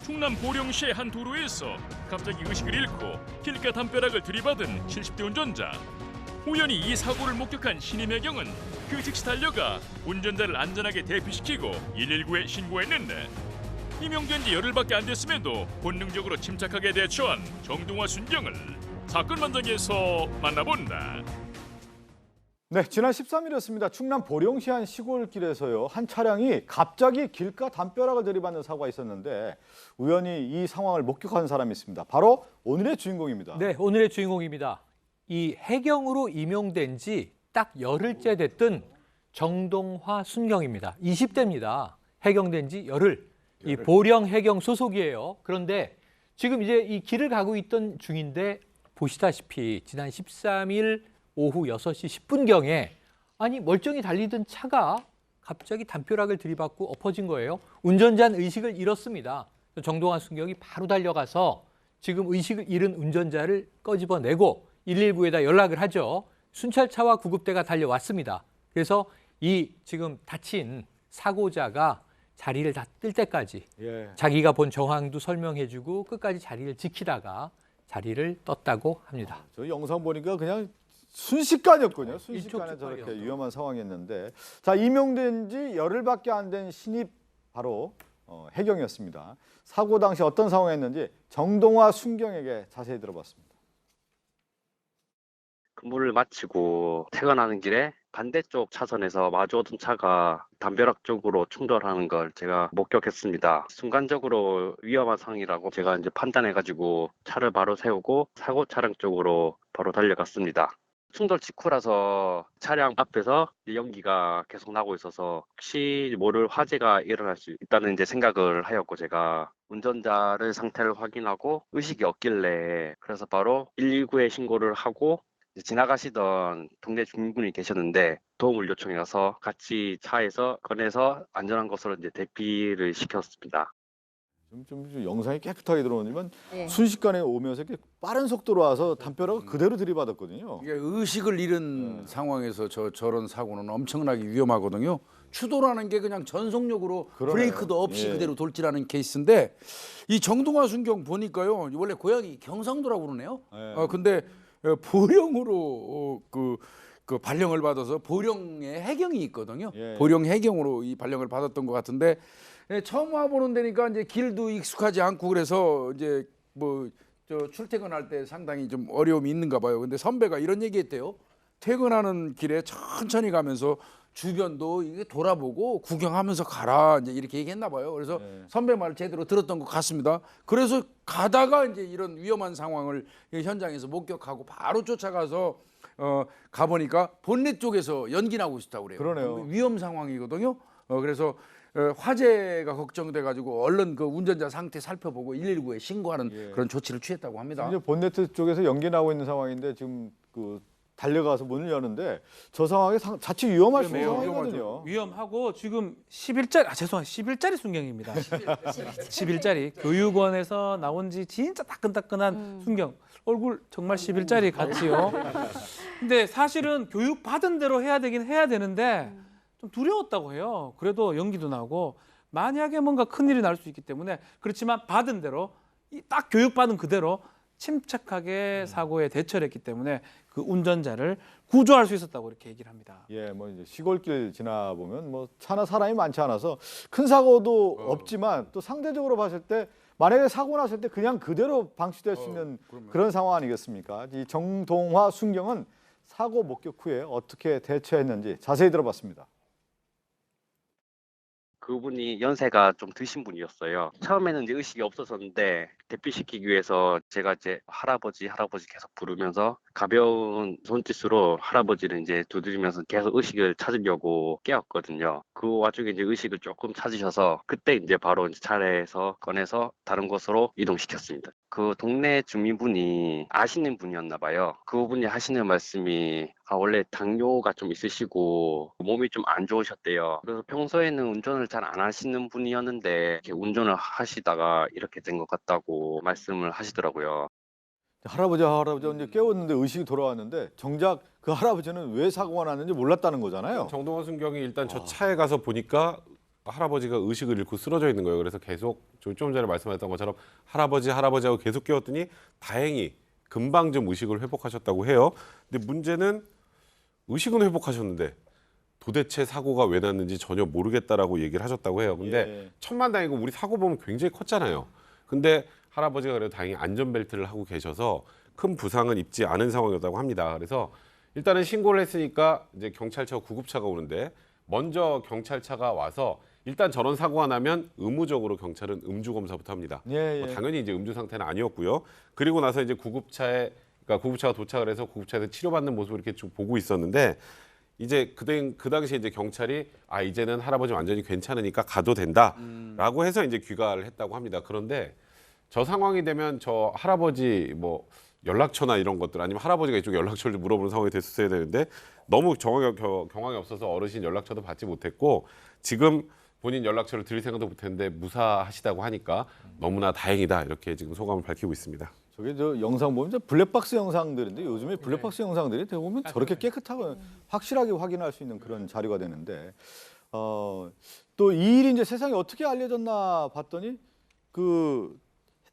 충남 보령시의 한 도로에서 갑자기 의식을 잃고 길가 담벼락을 들이받은 70대 운전자. 우연히 이 사고를 목격한 신임 해경은 그 즉시 달려가 운전자를 안전하게 대피시키고 119에 신고했는데 임용된 지 열흘밖에 안 됐음에도 본능적으로 침착하게 대처한 정동화 순경을 사건 현장에서 만나본다. 네, 지난 13일이었습니다. 충남 보령시 한 시골길에서요. 한 차량이 갑자기 길가 담벼락을 들이받는 사고가 있었는데 우연히 이 상황을 목격한 사람이 있습니다. 바로 오늘의 주인공입니다. 네, 오늘의 주인공입니다. 이 해경으로 임용된 지 딱 열흘째 됐던 정동화 순경입니다. 20대입니다. 해경된 지 열흘. 이 보령 해경 소속이에요. 그런데 지금 이제 이 길을 가고 있던 중인데 보시다시피 지난 13일 오후 6시 10분경에 아니 멀쩡히 달리던 차가 갑자기 담벼락을 들이받고 엎어진 거예요. 운전자는 의식을 잃었습니다. 정동환 순경이 바로 달려가서 지금 의식을 잃은 운전자를 꺼집어내고 119에다 연락을 하죠. 순찰차와 구급대가 달려왔습니다. 그래서 이 지금 다친 사고자가 자리를 다 뜰 때까지 자기가 본 정황도 설명해주고 끝까지 자리를 지키다가 자리를 떴다고 합니다. 저 영상 보니까 그냥 순식간이었군요. 순식간에 일촉즉발이었죠. 저렇게 위험한 상황이었는데 자, 임용된 지 열흘밖에 안 된 신입 바로 해경이었습니다. 사고 당시 어떤 상황이었는지 정동화 순경에게 자세히 들어봤습니다. 근무를 마치고 퇴근하는 길에 반대쪽 차선에서 마주오던 차가 담벼락 쪽으로 충돌하는 걸 제가 목격했습니다. 순간적으로 위험한 상황이라고 제가 이제 판단해가지고 차를 바로 세우고 사고 차량 쪽으로 바로 달려갔습니다. 충돌 직후라서 차량 앞에서 연기가 계속 나고 있어서 혹시 모를 화재가 일어날 수 있다는 이제 생각을 하였고 제가 운전자를 상태를 확인하고 의식이 없길래 그래서 바로 119에 신고를 하고 지나가시던 동네 주민분이 계셨는데 도움을 요청해서 같이 차에서 꺼내서 안전한 곳으로 이제 대피를 시켰습니다. 좀 영상이 깨끗하게 들어오지만 네. 순식간에 오면서 이렇게 빠른 속도로 와서 담벼락을 그대로 들이받았거든요. 이게 의식을 잃은 상황에서 저런 사고는 엄청나게 위험하거든요. 추돌하는 게 그냥 전속력으로 그러네요. 브레이크도 없이 예. 그대로 돌진하는 케이스인데 이 정동화 순경 보니까요. 원래 고향이 경상도라고 그러네요. 예. 근데 보령으로 그 발령을 받아서 보령에 해경이 있거든요. 예. 보령 해경으로 이 발령을 받았던 것 같은데 처음 와보는 데니까 이제 길도 익숙하지 않고 그래서 이제 뭐 저 출퇴근할 때 상당히 좀 어려움이 있는가 봐요. 근데 선배가 이런 얘기했대요. 퇴근하는 길에 천천히 가면서 주변도 이게 돌아보고 구경하면서 가라 이제 이렇게 얘기했나 봐요. 그래서 선배 말 제대로 들었던 것 같습니다. 그래서 가다가 이제 이런 위험한 상황을 현장에서 목격하고 바로 쫓아가서 가보니까 본넷 쪽에서 연기 나고 있었다고 그래요. 그러네요. 위험 상황이거든요. 그래서 화재가 걱정돼 가지고 얼른 그 운전자 상태 살펴보고 119에 신고하는 그런 조치를 취했다고 합니다. 이제 본네트 쪽에서 연기 나고 있는 상황인데 지금 그 달려가서 문을 여는데 저 상황이 자칫 위험할 수 있는 상황이거든요. 위험하고 지금 10일짜리 죄송합니다. 10일짜리 순경입니다. 10일짜리 교육원에서 나온 지 진짜 따끈따끈한 순경. 얼굴 정말 10일짜리 같지요. 근데 사실은 교육 받은 대로 해야 되긴 해야 되는데 좀 두려웠다고 해요. 그래도 연기도 나고 만약에 뭔가 큰일이 날 수 있기 때문에 그렇지만 받은 대로 딱 교육받은 그대로 침착하게 사고에 대처를 했기 때문에 그 운전자를 구조할 수 있었다고 이렇게 얘기를 합니다. 예, 뭐 이제 시골길 지나 보면 뭐 차나 사람이 많지 않아서 큰 사고도 없지만 또 상대적으로 봤을 때 만약에 사고 났을 때 그냥 그대로 방치될 수 있는 그런 상황 아니겠습니까? 이 정동화 순경은 사고 목격 후에 어떻게 대처했는지 자세히 들어봤습니다. 그분이 연세가 좀 드신 분이었어요. 처음에는 이제 의식이 없었었는데 대피시키기 위해서 제가 이제 할아버지 계속 부르면서 가벼운 손짓으로 할아버지를 이제 두드리면서 계속 의식을 찾으려고 깨웠거든요. 그 와중에 이제 의식을 조금 찾으셔서 그때 이제 바로 이제 차례에서 꺼내서 다른 곳으로 이동시켰습니다. 그 동네 주민분이 아시는 분이었나 봐요. 그분이 하시는 말씀이 원래 당뇨가 좀 있으시고 몸이 좀 안 좋으셨대요. 그래서 평소에는 운전을 잘 안 하시는 분이었는데 이렇게 운전을 하시다가 이렇게 된 것 같다고 말씀을 하시더라고요. 할아버지 이제 깨웠는데 의식이 돌아왔는데 정작 그 할아버지는 왜 사고가 났는지 몰랐다는 거잖아요. 정동원 순경이 일단 저 차에 가서 보니까 할아버지가 의식을 잃고 쓰러져 있는 거예요. 그래서 계속 좀 전에 말씀하셨던 것처럼 할아버지 하고 계속 깨웠더니 다행히 금방 좀 의식을 회복하셨다고 해요. 근데 문제는 의식은 회복하셨는데 도대체 사고가 왜 났는지 전혀 모르겠다라고 얘기를 하셨다고 해요. 근데 예. 천만다행이고 우리 사고 보면 굉장히 컸잖아요. 근데 할아버지가 그래도 다행히 안전벨트를 하고 계셔서 큰 부상은 입지 않은 상황이었다고 합니다. 그래서 일단은 신고를 했으니까 이제 경찰차 구급차가 오는데 먼저 경찰차가 와서 일단 저런 사고가 나면 의무적으로 경찰은 음주 검사부터 합니다. 예, 예. 당연히 이제 음주 상태는 아니었고요. 그리고 나서 이제 그러니까 구급차가 도착을 해서 구급차에서 치료받는 모습을 이렇게 쭉 보고 있었는데 이제 그 당시에 이제 경찰이 이제는 할아버지 완전히 괜찮으니까 가도 된다라고 해서 이제 귀가를 했다고 합니다. 그런데 저 상황이 되면 저 할아버지 뭐 연락처나 이런 것들 아니면 할아버지가 이쪽 연락처를 물어보는 상황이 됐었어야 되는데 너무 경황이 없어서 어르신 연락처도 받지 못했고 지금 본인 연락처를 드릴 생각도 못했는데 무사하시다고 하니까 너무나 다행이다 이렇게 지금 소감을 밝히고 있습니다. 저게 저 영상 보면 이제 블랙박스 영상들인데 요즘에 블랙박스 영상들이 대부분 저렇게 깨끗하고 확실하게 확인할 수 있는 그런 자료가 되는데 또 이 일이 이제 세상에 어떻게 알려졌나 봤더니 그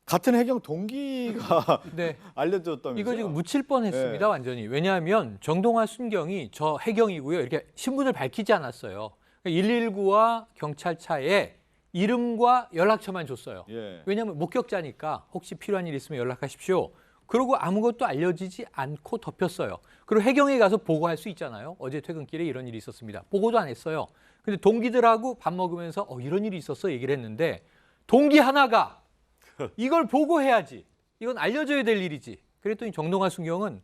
같은 해경 동기가 네. 알려졌다면서요? 이거 지금 묻힐 뻔했습니다. 네. 완전히. 왜냐하면 정동화 순경이 저 해경이고요. 이렇게 신분을 밝히지 않았어요. 119와 경찰차에 이름과 연락처만 줬어요. 예. 왜냐하면 목격자니까 혹시 필요한 일 있으면 연락하십시오. 그러고 아무것도 알려지지 않고 덮였어요. 그리고 해경에 가서 보고할 수 있잖아요. 어제 퇴근길에 이런 일이 있었습니다. 보고도 안 했어요. 근데 동기들하고 밥 먹으면서 이런 일이 있었어 얘기를 했는데 동기 하나가 이걸 보고해야지. 이건 알려줘야 될 일이지. 그랬더니 정동화 순경은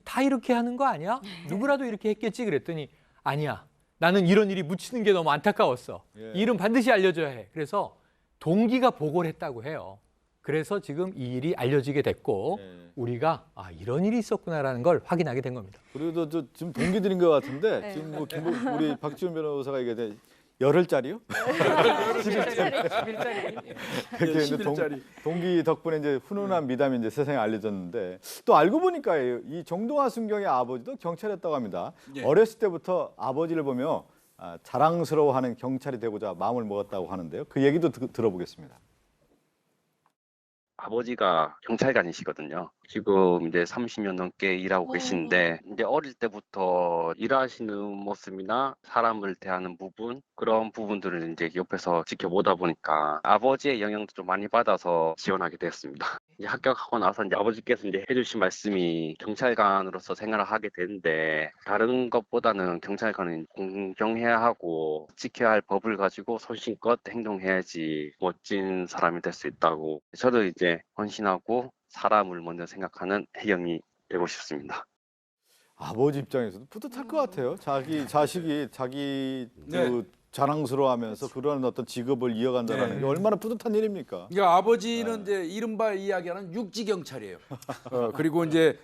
다 이렇게 하는 거 아니야? 누구라도 이렇게 했겠지. 그랬더니 아니야. 나는 이런 일이 묻히는 게 너무 안타까웠어. 예. 이 일은 반드시 알려줘야 해. 그래서 동기가 보고를 했다고 해요. 그래서 지금 이 일이 알려지게 됐고 예. 우리가 이런 일이 있었구나라는 걸 확인하게 된 겁니다. 그리고 저 지금 동기들인 것 같은데 네. 지금 뭐 우리 박지훈 변호사가 얘기해 열흘짜리요? 11짜리. 이렇게 이제 11짜리. 동기 덕분에 이제 훈훈한 미담이 이제 세상에 알려졌는데 또 알고 보니까 이 정동화 순경의 아버지도 경찰이었다고 합니다. 예. 어렸을 때부터 아버지를 보며 자랑스러워하는 경찰이 되고자 마음을 먹었다고 하는데요. 그 얘기도 들어보겠습니다. 아버지가 경찰관이시거든요. 지금 이제 30년 넘게 일하고 계시는데 이제 어릴 때부터 일하시는 모습이나 사람을 대하는 부분 그런 부분들을 이제 옆에서 지켜보다 보니까 아버지의 영향도 좀 많이 받아서 지원하게 되었습니다. 이제 합격하고 나서 이제 아버지께서 이제 해주신 말씀이 경찰관으로서 생활을 하게 되는데 다른 것보다는 경찰관은 공경해야 하고 지켜야 할 법을 가지고 소신껏 행동해야지 멋진 사람이 될 수 있다고 저도 이제 헌신하고 사람을 먼저 생각하는 해경이 되고 싶습니다. 아버지 입장에서도 뿌듯할 것 같아요. 자기 자식이 자기 그 자랑스러워하면서 그런 어떤 직업을 이어간다는 게 얼마나 뿌듯한 일입니까? 그러니까 아버지는 이제 이른바 이야기하는 육지 경찰이에요. 그리고 이제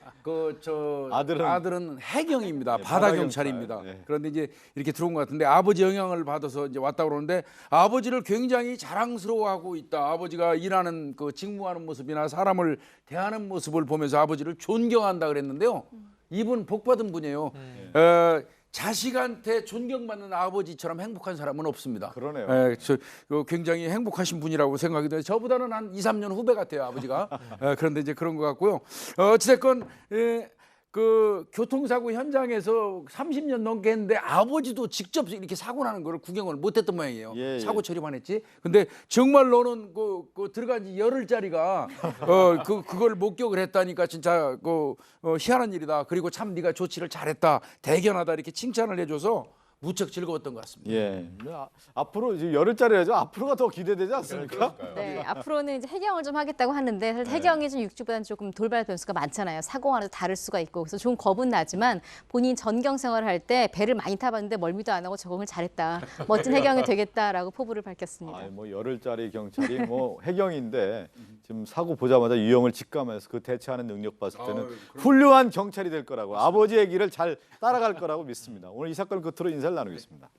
아들은 해경입니다. 네, 바다 경찰입니다. 네. 그런데 이제 이렇게 들어온 것 같은데 아버지 영향을 받아서 이제 왔다 그러는데 아버지를 굉장히 자랑스러워하고 있다. 아버지가 일하는 그 직무하는 모습이나 사람을 대하는 모습을 보면서 아버지를 존경한다 그랬는데요. 이분 복 받은 분이에요. 자식한테 존경받는 아버지처럼 행복한 사람은 없습니다. 그러네요. 굉장히 행복하신 분이라고 생각이 돼요. 저보다는 한 2, 3년 후배 같아요, 아버지가. 그런데 이제 그런 것 같고요. 어찌됐건 그 교통사고 현장에서 30년 넘게 했는데 아버지도 직접 이렇게 사고 나는 걸 구경을 못했던 모양이에요. 예, 예. 사고 처리만 했지. 근데 정말로는 그 들어간 지 열흘짜리가 그걸 목격을 했다니까 진짜 희한한 일이다. 그리고 참 네가 조치를 잘했다, 대견하다 이렇게 칭찬을 해줘서 무척 즐거웠던 것 같습니다. 예. 앞으로 이제 열흘짜리라죠. 앞으로가 더 기대되지 않습니까? 네, 앞으로는 이제 해경을 좀 하겠다고 하는데 사실 해경이 좀 육지보다는 조금 돌발 변수가 많잖아요. 사고와는 다를 수가 있고 그래서 좀 겁은 나지만 본인 전경 생활을 할 때 배를 많이 타봤는데 멀미도 안 하고 적응을 잘했다. 멋진 해경이 되겠다라고 포부를 밝혔습니다. 뭐 열흘짜리 경찰이 뭐 해경인데 지금 사고 보자마자 유형을 직감해서 그 대처하는 능력 봤을 때는 훌륭한 경찰이 될 거라고 아버지의 길을 잘 따라갈 거라고 믿습니다. 오늘 이 사건 끝으로 인사를 나누겠습니다.